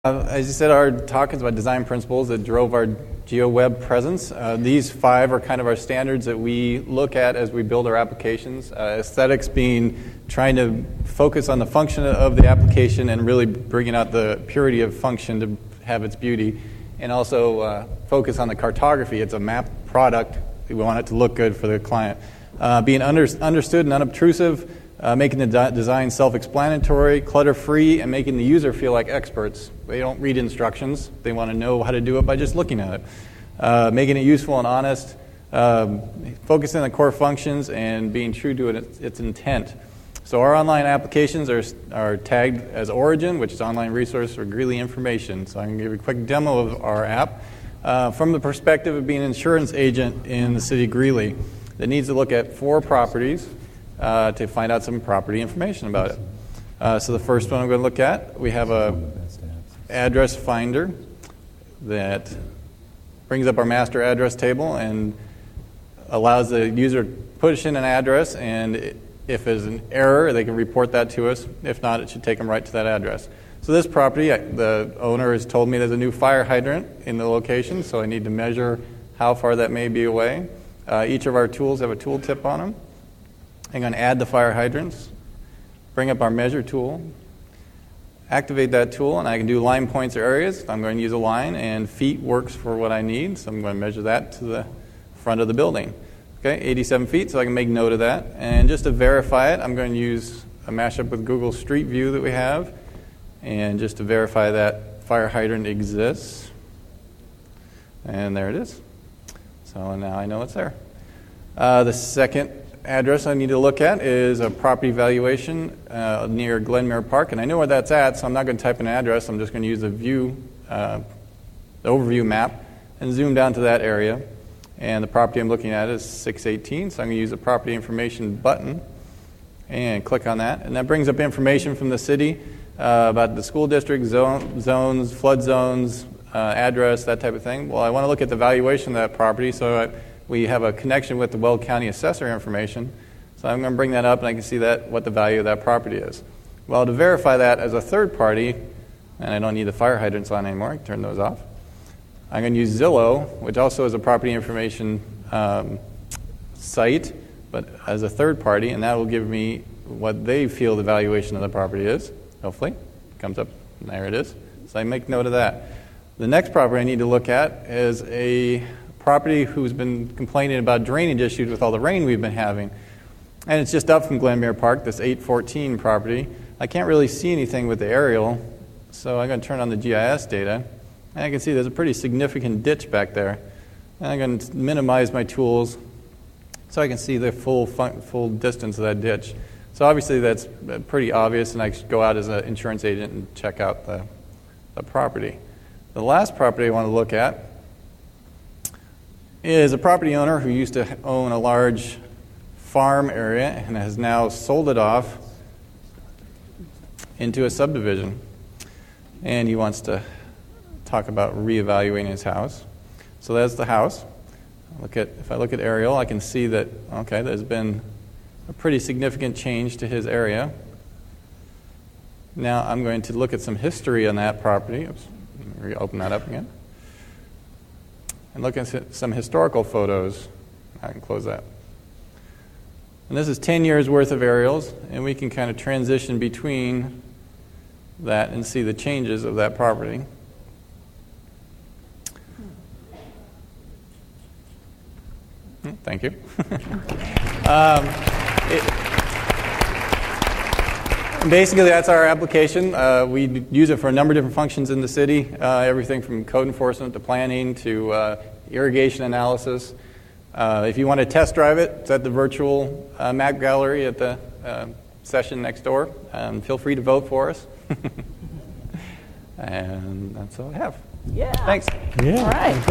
As you said, our talk is about design principles that drove our GeoWeb presence. These 5 are kind of our standards that we look at as we build our applications. Aesthetics being trying to focus on the function of the application and really bringing out the purity of function to have its beauty. And also focus on the cartography. It's a map product. We want it to look good for the client. Being understood and unobtrusive. Making the design self-explanatory, clutter-free, and making the user feel like experts. They don't read instructions. They want to know how to do it by just looking at it. Making it useful and honest, focusing on the core functions, and being true to its intent. So our online applications are tagged as Origin, which is an online resource for Greeley information. So I'm going to give you a quick demo of our app from the perspective of being an insurance agent in the city of Greeley that needs to look at 4 properties to find out some property information about it. So the first one I'm going to look at, we have a address finder that brings up our master address table and allows the user to push in an address, and if there's an error, they can report that to us. If not, it should take them right to that address. So this property, the owner has told me there's a new fire hydrant in the location, so I need to measure how far that may be away. Each of our tools have a tool tip on them. I'm going to add the fire hydrants, bring up our measure tool, activate that tool, and I can do line points or areas. I'm going to use a line, and feet works for what I need, so I'm going to measure that to the front of the building. Okay, 87 feet, so I can make note of that. And just to verify it, I'm going to use a mashup with Google Street View that we have, and just to verify that fire hydrant exists. And there it is. So now I know it's there. The second address I need to look at is a property valuation near Glenmere Park, and I know where that's at, so I'm not going to type an address. I'm just going to use the overview map and zoom down to that area. And the property I'm looking at is 618, so I'm going to use the property information button and click on that. And that brings up information from the city about the school district, zones, flood zones, address, that type of thing. Well, I want to look at the valuation of that property, so we have a connection with the Weld County assessor information. So I'm going to bring that up, and I can see what the value of that property is. Well, to verify that as a third party, and I don't need the fire hydrants on anymore, I can turn those off. I'm going to use Zillow, which also is a property information site, but as a third party, and that will give me what they feel the valuation of the property is. Hopefully, it comes up, and there it is. So I make note of that. The next property I need to look at is a property who's been complaining about drainage issues with all the rain we've been having. And it's just up from Glenmere Park, this 814 property. I can't really see anything with the aerial, so I'm going to turn on the GIS data. And I can see there's a pretty significant ditch back there. And I'm going to minimize my tools so I can see the full distance of that ditch. So obviously that's pretty obvious, and I should go out as an insurance agent and check out the property. The last property I want to look at is a property owner who used to own a large farm area and has now sold it off into a subdivision. And he wants to talk about reevaluating his house. So that's the house. If I look at aerial, I can see that, okay, there's been a pretty significant change to his area. Now I'm going to look at some history on that property. Oops, let me open that up again. And look at some historical photos. I can close that. And this is 10 years worth of aerials, and we can kind of transition between that and see the changes of that property. Thank you. Basically, that's our application. We use it for a number of different functions in the city, everything from code enforcement to planning to irrigation analysis. If you want to test drive it, it's at the virtual map gallery at the session next door. Feel free to vote for us. And that's all I have. Yeah. Thanks. Yeah. All right.